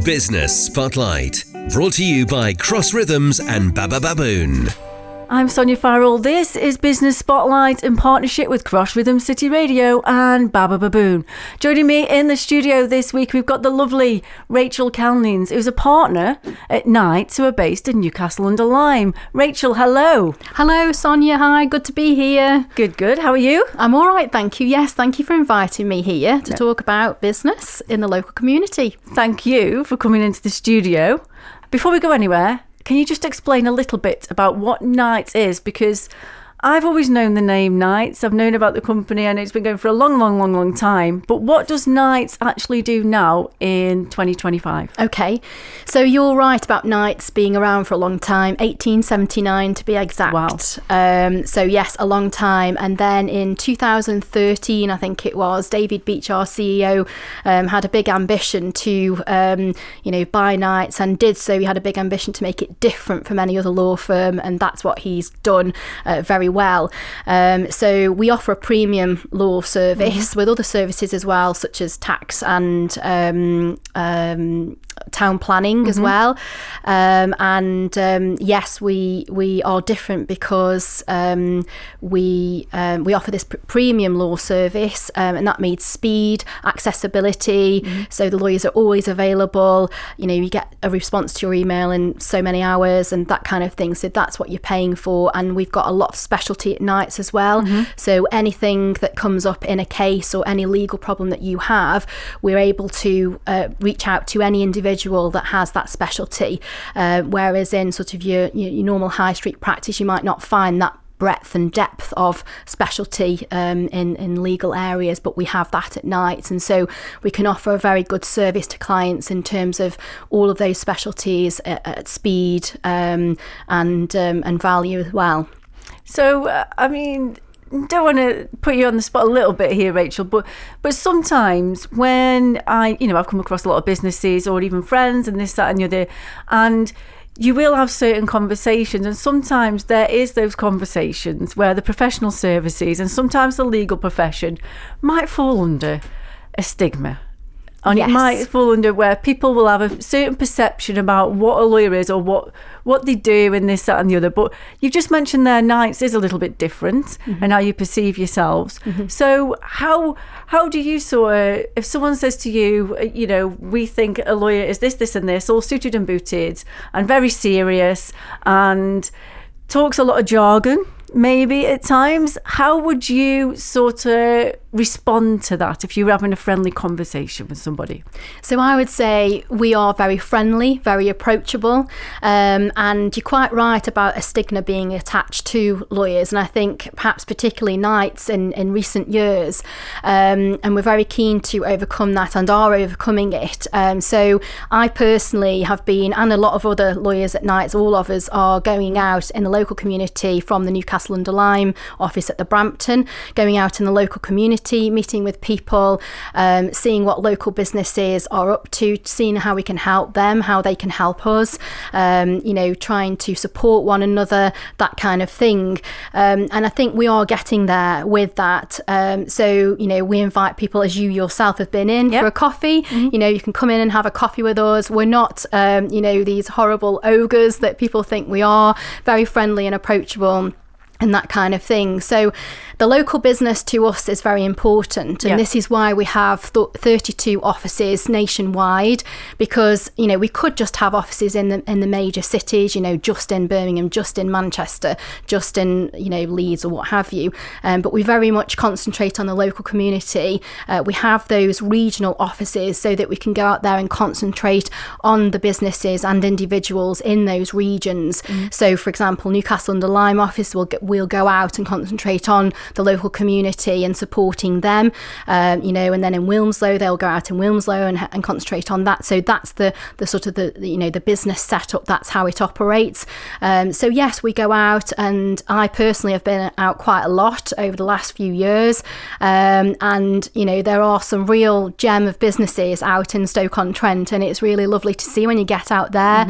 Buisness Spotlight, brought to you by Cross Rhythms and Baba Baboon. I'm Sonia Farrell. This is Business Spotlight in partnership with Cross Rhythms City Radio and Baba Baboon. Joining me in the studio this week, we've got the lovely Rachel Kalnins, who's a partner at Knights, who are based in Newcastle-under-Lyme. Rachel, hello. Hello, Sonia. Hi, good to be here. Good. How are you? I'm all right, thank you. Yes, thank you for inviting me here to talk about business in the local community. Thank you for coming into the studio. Before we go anywhere, can you just explain a little bit about what Knights is? Because I've always known the name Knights. I've known about the company and it's been going for a long time. But what does Knights actually do now in 2025? Okay, so you're right about Knights being around for a long time, 1879 to be exact. Wow. So yes, a long time. And then in 2013, I think it was, David Beach, our CEO, had a big ambition to, buy Knights, and did so. He had a big ambition to make it different from any other law firm, and that's what he's done very well. So we offer a premium law service with other services as well, such as tax and town planning as well. Yes, we are different because we offer this premium law service, and that means speed, accessibility. So the lawyers are always available. You get a response to your email in so many hours and that kind of thing. So that's what you're paying for. And we've got a lot of specialty at Knights as well. So anything that comes up in a case or any legal problem that you have, we're able to reach out to any individual that has that specialty, whereas in sort of your normal high street practice, you might not find that breadth and depth of specialty in legal areas, but we have that at Knights, and so we can offer a very good service to clients in terms of all of those specialties at speed and value as well. So, don't want to put you on the spot a little bit here, Rachel, but sometimes when I've come across a lot of businesses or even friends and this, that and the other, and you will have certain conversations, and sometimes there is those conversations where the professional services and sometimes the legal profession might fall under a stigma. And It might fall under where people will have a certain perception about what a lawyer is or what they do and this, that and the other. But you've just mentioned there Knights is a little bit different and how you perceive yourselves. So how do you if someone says to you, we think a lawyer is this and this, all suited and booted and very serious and talks a lot of jargon, maybe at times, how would you sort of respond to that if you were having a friendly conversation with somebody? So I would say we are very friendly, very approachable, and you're quite right about a stigma being attached to lawyers, and I think perhaps particularly Knights in recent years, and we're very keen to overcome that and are overcoming it. So I personally have been, and a lot of other lawyers at Knights, all of us are going out in the local community from the Newcastle-under-Lyme office at the Brampton, going out in the local community, meeting with people, seeing what local businesses are up to, seeing how we can help them, how they can help us, trying to support one another, that kind of thing. And I think we are getting there with that. So we invite people, as you yourself have been in, for a coffee. You can come in and have a coffee with us. We're not, these horrible ogres that people think we are. Very friendly and approachable and that kind of thing. So the local business to us is very important, and this is why we have 32 offices nationwide, because we could just have offices in the major cities, just in Birmingham, just in Manchester, just in Leeds or what have you, but we very much concentrate on the local community. We have those regional offices so that we can go out there and concentrate on the businesses and individuals in those regions. So for example, Newcastle-under-Lyme office we'll go out and concentrate on the local community and supporting them, and then in Wilmslow they'll go out in Wilmslow and concentrate on that. So that's the sort of the business setup. That's how it operates. So yes, we go out, and I personally have been out quite a lot over the last few years, and there are some real gem of businesses out in Stoke-on-Trent, and it's really lovely to see when you get out there.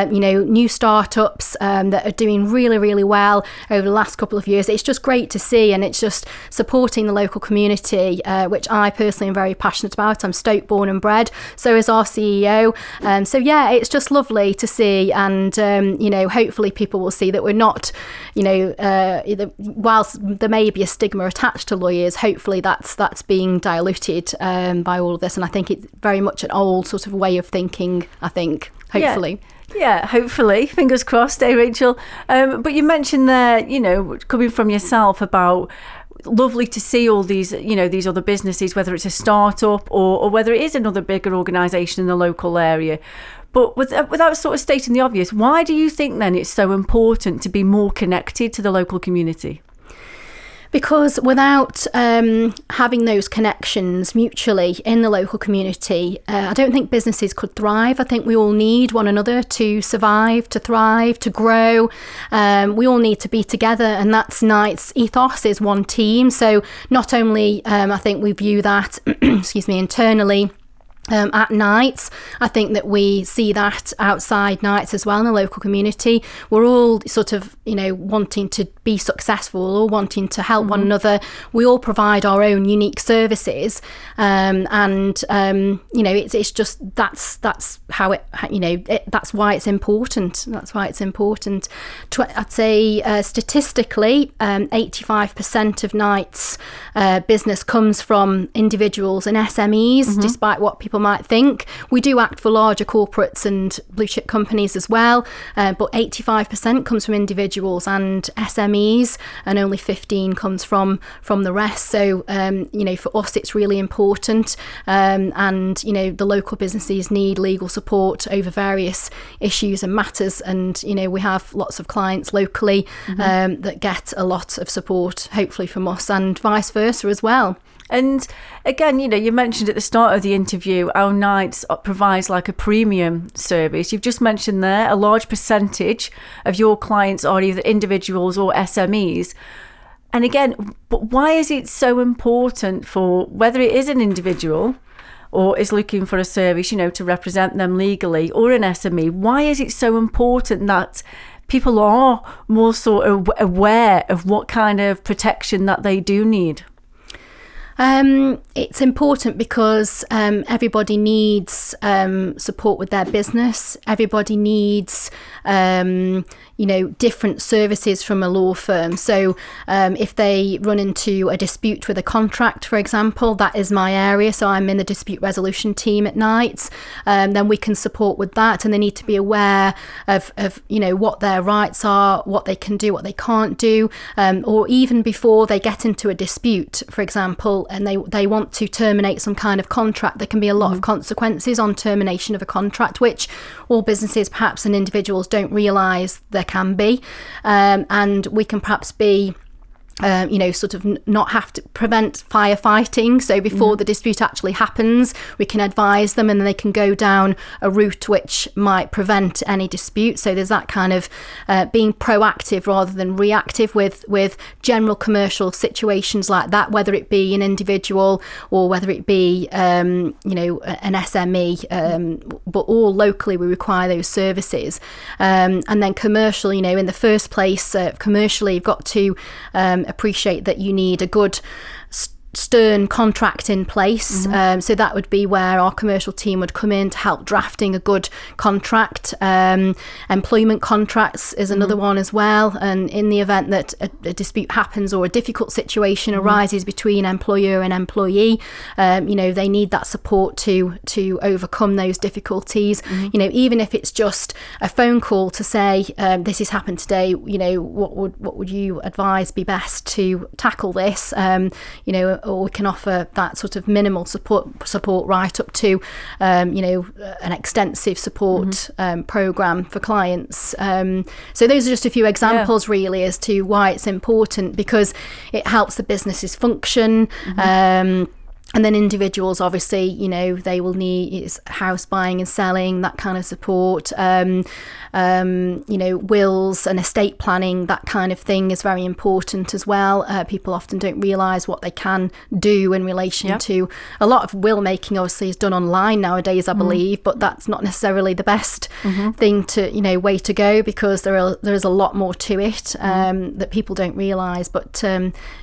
New startups that are doing really, really well over the last couple of years. It's just great to see, and it's just supporting the local community, which I personally am very passionate about. I'm Stoke born and bred, so is our CEO. So yeah, it's just lovely to see, and hopefully people will see that we're not, whilst there may be a stigma attached to lawyers, hopefully that's being diluted by all of this. And I think it's very much an old sort of way of thinking, I think, hopefully. Yeah, hopefully. Fingers crossed, Rachel? But you mentioned there, coming from yourself, about lovely to see all these, these other businesses, whether it's a start-up or whether it is another bigger organisation in the local area. But without sort of stating the obvious, why do you think then it's so important to be more connected to the local community? Because without having those connections mutually in the local community, I don't think businesses could thrive. I think we all need one another to survive, to thrive, to grow. We all need to be together, and that's Knights' ethos is one team. So not only, I think we view that, internally, at Knights, I think that we see that outside Knights as well in the local community. We're all sort of, wanting to be successful, all wanting to help one another. We all provide our own unique services, it's just that's how it, that's why it's important. That's why it's important. I'd say statistically, 85% of Knights business comes from individuals and SMEs, despite what people might think. We do act for larger corporates and blue chip companies as well, but 85% comes from individuals and SMEs, and only 15 comes from the rest. So for us it's really important, and the local businesses need legal support over various issues and matters, and we have lots of clients locally that get a lot of support, hopefully from us, and vice versa as well. And again, you mentioned at the start of the interview how Knights provides like a premium service. You've just mentioned there a large percentage of your clients are either individuals or SMEs. And again, but why is it so important for whether it is an individual or is looking for a service, to represent them legally, or an SME? Why is it so important that people are more sort of aware of what kind of protection that they do need? It's important because everybody needs support with their business. Everybody needs different services from a law firm. So if they run into a dispute with a contract, for example, that is my area. So I'm in the dispute resolution team at Knights. Then we can support with that, and they need to be aware of what their rights are, what they can do, what they can't do, or even before they get into a dispute, for example, and they want to terminate some kind of contract. There can be a lot of consequences on termination of a contract, which all businesses perhaps and individuals don't realise there can be, and we can perhaps be sort of not have to prevent firefighting. So before the dispute actually happens, we can advise them, and then they can go down a route which might prevent any dispute. So there's that kind of being proactive rather than reactive with general commercial situations like that, whether it be an individual or whether it be an SME, but all locally we require those services. And then commercial, in the first place, commercially you've got to appreciate that you need a good stern contract in place. So that would be where our commercial team would come in to help drafting a good contract. Employment contracts is another one as well, and in the event that a dispute happens or a difficult situation arises between employer and employee, they need that support to overcome those difficulties. Even if it's just a phone call to say this has happened today, what would you advise be best to tackle this, or we can offer that sort of minimal support right up to an extensive support program for clients. So those are just a few examples really as to why it's important, because it helps the businesses function. And then individuals, obviously, you know, they will need house buying and selling, that kind of support. You know, wills and estate planning, that kind of thing is very important as well. People often don't realise what they can do in relation to a lot of will making. Obviously, is done online nowadays, I believe, but that's not necessarily the best thing to, you know, way to go, because there is a lot more to it that people don't realise. But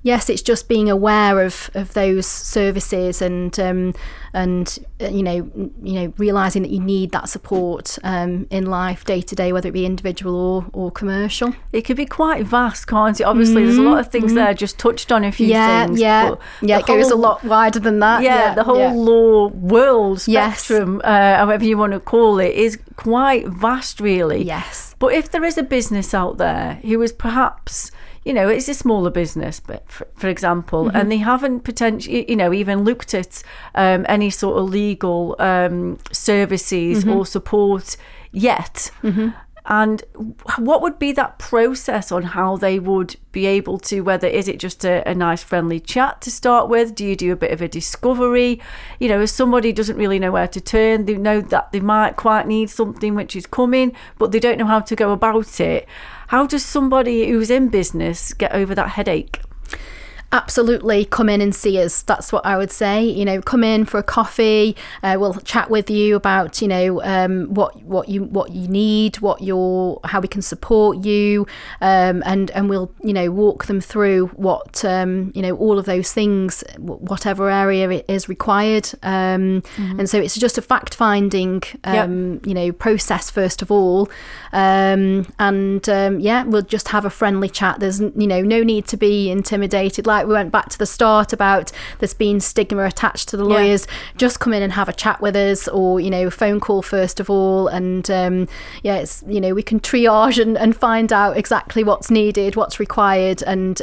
yes, it's just being aware of those services and you know realising that you need that support in life day to day, whether it be individual or commercial. It could be quite vast, can't it? Obviously, there's a lot of things there. Just touched on a few things. It goes a lot wider than that. The whole law world spectrum, however you want to call it, is quite vast, really. Yes. But if there is a business out there who is perhaps, you know, it's a smaller business, but for example, and they haven't potentially, you know, even looked at any sort of legal services or support yet. And what would be that process on how they would be able to, whether is it just a nice friendly chat to start with? Do you do a bit of a discovery? You know, if somebody doesn't really know where to turn, they know that they might quite need something which is coming, but they don't know how to go about it. How does somebody who's in business get over that headache? Absolutely, come in and see us. That's what I would say. You know, come in for a coffee. We'll chat with you about, you know, what you need, how we can support you, and we'll, you know, walk them through what you know, all of those things, whatever area it is required. And so it's just a fact finding, you know, process first of all. We'll just have a friendly chat. There's, you know, no need to be intimidated. Like we went back to the start about there's been stigma attached to the lawyers. Just come in and have a chat with us, or, you know, phone call first of all, and it's, you know, we can triage and find out exactly what's needed, what's required, and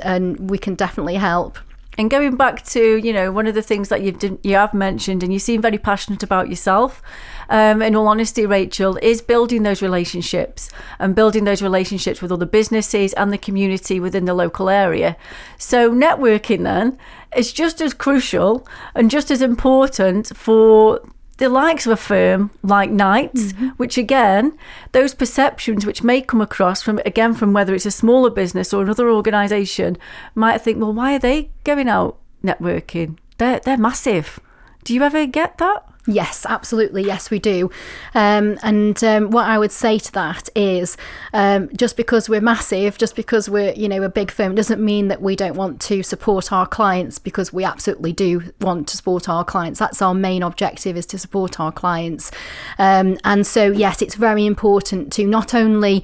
we can definitely help. And going back to, you know, one of the things that you have mentioned, and you seem very passionate about yourself, in all honesty, Rachel, is building those relationships and building those relationships with other businesses and the community within the local area. So networking then is just as crucial and just as important for the likes of a firm like Knights, which again, those perceptions which may come across from whether it's a smaller business or another organisation might think, well, why are they going out networking? They're massive. Do you ever get that? Yes, absolutely. Yes, we do. What I would say to that is, just because we're massive, just because we're, you know, a big firm, doesn't mean that we don't want to support our clients, because we absolutely do want to support our clients. That's our main objective, is to support our clients. And so, yes, it's very important to not only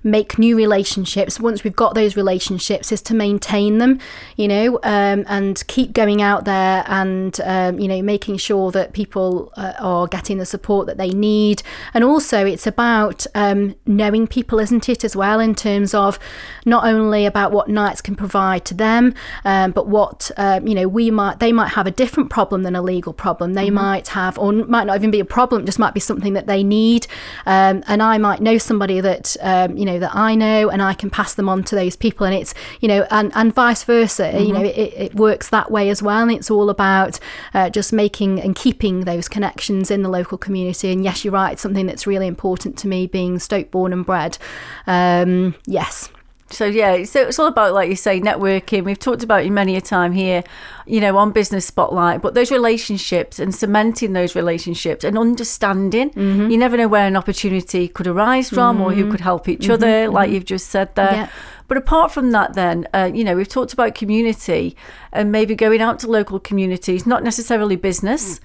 make new relationships. Once we've got those relationships, is to maintain them, you know, and keep going out there and, you know, making sure that people are getting the support that they need. And also it's about knowing people, isn't it, as well, in terms of not only about what Knights can provide to them, but what, you know, they might have a different problem than a legal problem. They might have, or might not even be a problem, just might be something that they need. And I might know somebody that, you know, that I know, and I can pass them on to those people, and it's, you know, and vice versa. You know, it works that way as well. And it's all about just making and keeping those connections in the local community. And yes, you're right, it's something that's really important to me, being Stoke born and bred. Yes. So yeah, so it's all about, like you say, networking. We've talked about it many a time here, you know, on Business Spotlight, but those relationships and cementing those relationships and understanding. You never know where an opportunity could arise from, or who could help each other, like you've just said there. Yeah. But apart from that then, you know, we've talked about community and maybe going out to local communities, not necessarily business.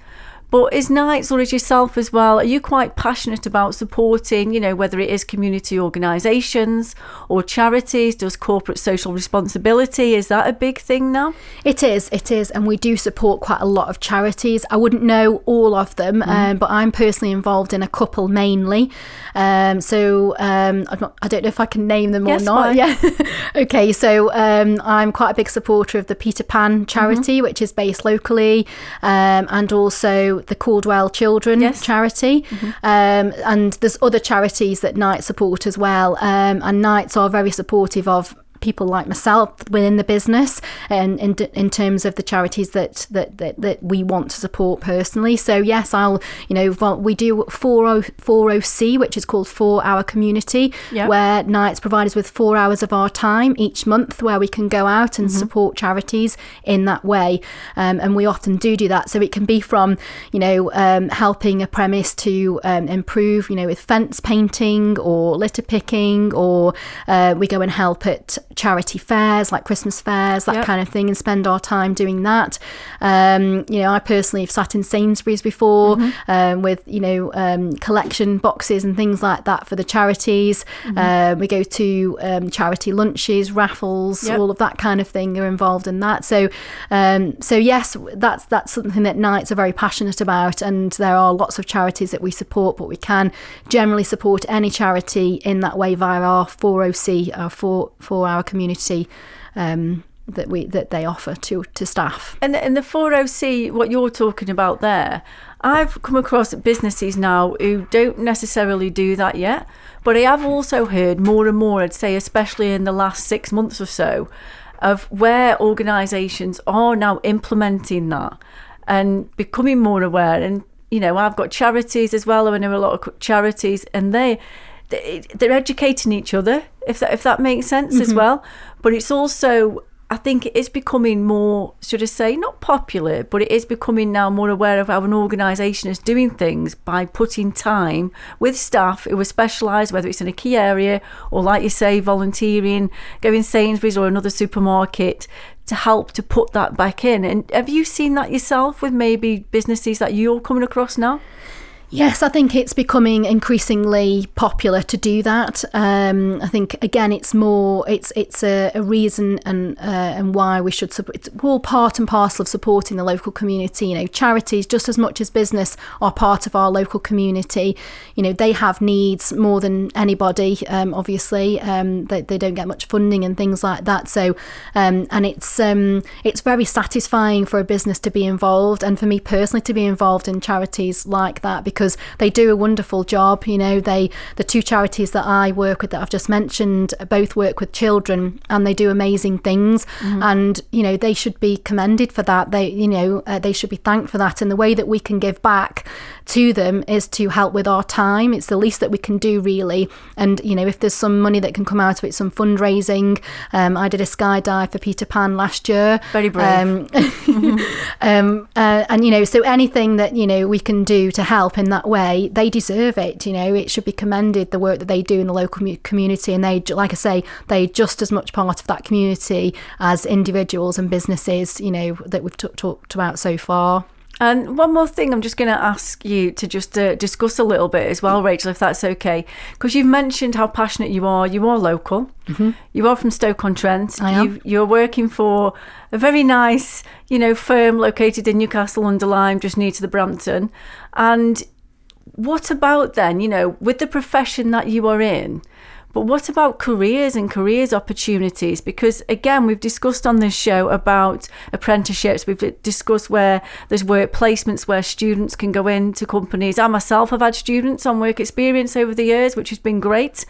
But is Knights, or is yourself as well, are you quite passionate about supporting, you know, whether it is community organisations or charities? Does corporate social responsibility, is that a big thing now? It is. And we do support quite a lot of charities. I wouldn't know all of them, but I'm personally involved in a couple mainly. I don't know if I can name them or not. Fine. Yeah. Okay, so I'm quite a big supporter of the Peter Pan charity, which is based locally, and also the Caldwell Children charity, and there's other charities that Knights support as well, and Knights are very supportive of people like myself within the business, and in terms of the charities that we want to support personally. So yes, we do 40C, which is called 4 Hour Community, where Knights provide us with 4 hours of our time each month where we can go out and support charities in that way. And we often do that. So it can be from, helping a premise to improve, with fence painting or litter picking, or we go and help at charity fairs like Christmas fairs, that kind of thing, and spend our time doing that. I personally have sat in Sainsbury's before with, collection boxes and things like that for the charities. We go to charity lunches, raffles, all of that kind of thing are involved in that. So yes, that's something that Knights are very passionate about, and there are lots of charities that we support, but we can generally support any charity in that way via our 4OC, our 4-hour community that they offer to staff. And the 4OC, what you're talking about there, I've come across businesses now who don't necessarily do that yet, but I have also heard more and more, I'd say especially in the last 6 months or so, of where organisations are now implementing that and becoming more aware. And I've got charities as well. I know a lot of charities, and they're educating each other, if that makes sense as well. But it's also, I think it is becoming more, should I say, not popular, but it is becoming now more aware of how an organisation is doing things by putting time with staff who are specialised, whether it's in a key area or, like you say, volunteering, going Sainsbury's or another supermarket, to help to put that back in. And have you seen that yourself with maybe businesses that you're coming across now? Yes, I think it's becoming increasingly popular to do that. I think again, it's a reason and why we should support. It's all part and parcel of supporting the local community. Charities, just as much as business, are part of our local community. They have needs more than anybody. Obviously, they don't get much funding and things like that. So, and it's very satisfying for a business to be involved, and for me personally to be involved in charities like that, because they do a wonderful job. The 2 charities that I work with that I've just mentioned both work with children, and they do amazing things. And they should be commended for that. They should be thanked for that. And the way that we can give back to them is to help with our time. It's the least that we can do, really. And if there's some money that can come out of it, some fundraising. I did a skydive for Peter Pan last year. Very brave. And so anything that we can do to help in that way, they deserve it. It should be commended, the work that they do in the local community, and they, like I say, they're just as much part of that community as individuals and businesses that we've talked about so far. And one more thing I'm just going to ask you to just discuss a little bit as well, Rachel, if that's okay, because you've mentioned how passionate you are. You are local. You are from Stoke-on-Trent. I am. You're working for a very nice firm located in Newcastle-under-Lyme, just near to the Brampton. And what about then, with the profession that you are in, but what about careers and careers opportunities? Because again, we've discussed on this show about apprenticeships. We've discussed where there's work placements where students can go into companies. I myself have had students on work experience over the years, which has been great.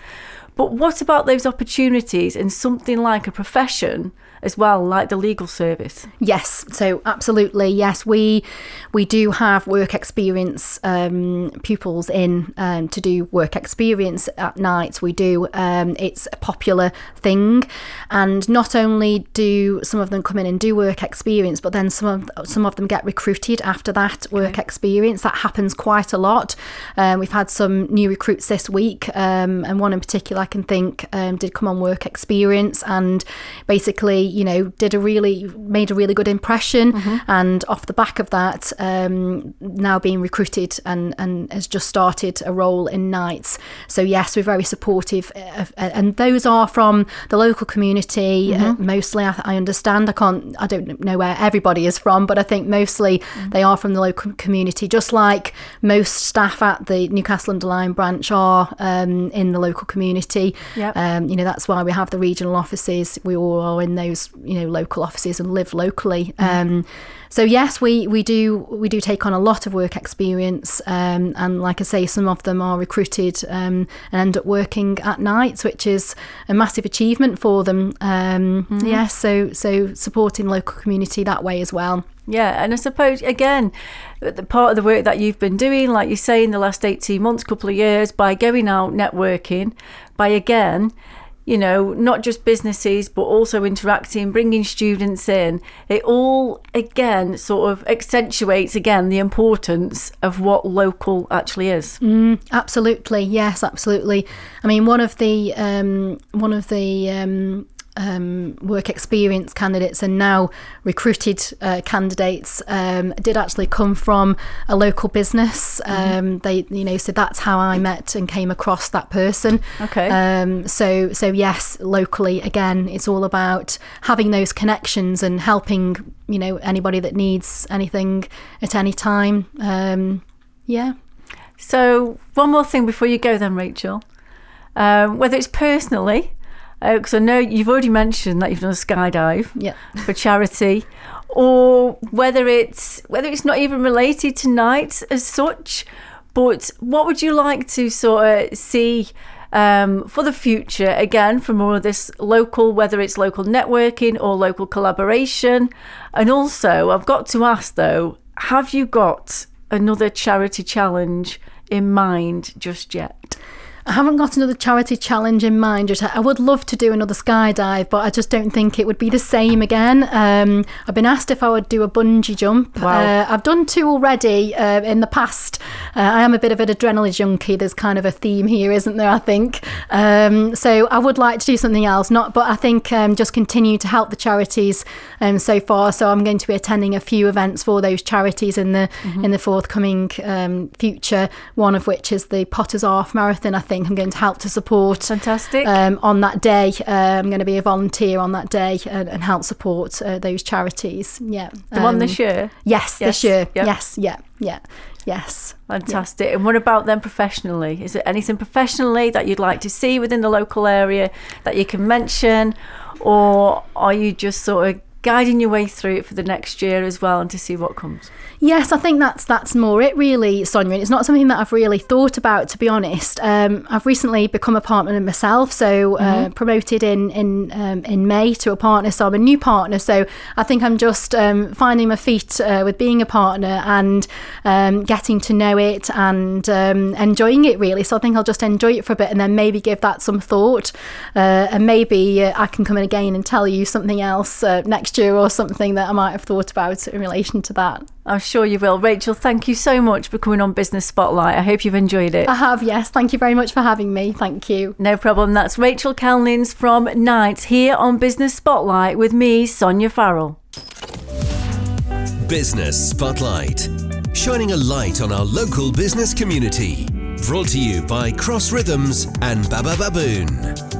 But what about those opportunities in something like a profession as well, like the legal service? Yes, so absolutely, yes. We do have work experience pupils in to do work experience at Knights. We do. It's a popular thing, and not only do some of them come in and do work experience, but then some of them get recruited after that work experience. That happens quite a lot. We've had some new recruits this week, and one in particular I can think did come on work experience, and basically made a really good impression, and off the back of that now being recruited and has just started a role in Knights. So yes, we're very supportive and those are from the local community mostly. I understand. I don't know where everybody is from, but I think mostly they are from the local community, just like most staff at the Newcastle-under-Lyme branch are in the local community. That's why we have the regional offices. We all are in those those, local offices and live locally. So yes, we do take on a lot of work experience, and like I say, some of them are recruited and end up working at Knights, which is a massive achievement for them. Yes, so supporting local community that way as well. Yeah, and I suppose, again, the part of the work that you've been doing, like you say, in the last 18 months, couple of years, by going out networking, by, again, not just businesses, but also interacting, bringing students in, it all, again, sort of accentuates, again, the importance of what local actually is. Absolutely. Yes, absolutely. I mean, one of the work experience candidates and now recruited candidates did actually come from a local business. So that's how I met and came across that person. Okay. So yes, locally, again, it's all about having those connections and helping anybody that needs anything at any time. Yeah. So one more thing before you go then, Rachel, whether it's personally, because I know you've already mentioned that you've done a skydive for charity, or whether it's not even related to Knights as such, but what would you like to sort of see for the future, again, from all of this local, whether it's local networking or local collaboration? And also, I've got to ask though, have you got another charity challenge in mind just yet? I haven't got another charity challenge in mind. I would love to do another skydive, but I just don't think it would be the same again. I've been asked if I would do a bungee jump. Wow. I've done 2 already in the past. I am a bit of an adrenaline junkie. There's kind of a theme here, isn't there, I think? So I would like to do something else. But I think just continue to help the charities so far. So I'm going to be attending a few events for those charities in the forthcoming future, one of which is the Potter's Half Marathon, I think. I'm going to help to support. Fantastic. On that day. I'm going to be a volunteer on that day and help support those charities. Yeah. The one this year? Yes, this year. Yep. Yes, yes. Fantastic. Yeah. And what about them professionally? Is there anything professionally that you'd like to see within the local area that you can mention? Or are you just sort of guiding your way through it for the next year as well and to see what comes? Yes, I think that's more it really, Sonia. And it's not something that I've really thought about, to be honest. I've recently become a partner myself, so promoted in May to a partner, so I'm a new partner. So I think I'm just finding my feet with being a partner and getting to know it and enjoying it really. So I think I'll just enjoy it for a bit and then maybe give that some thought, and maybe I can come in again and tell you something else next year or something that I might have thought about in relation to that. I'm sure you will. Rachel, thank you so much for coming on Business Spotlight. I hope you've enjoyed it. I have, yes. Thank you very much for having me. Thank you. No problem. That's Rachel Kalnins from Knights here on Business Spotlight with me, Sonia Farrell. Business Spotlight, shining a light on our local business community. Brought to you by Cross Rhythms and Baba Baboon.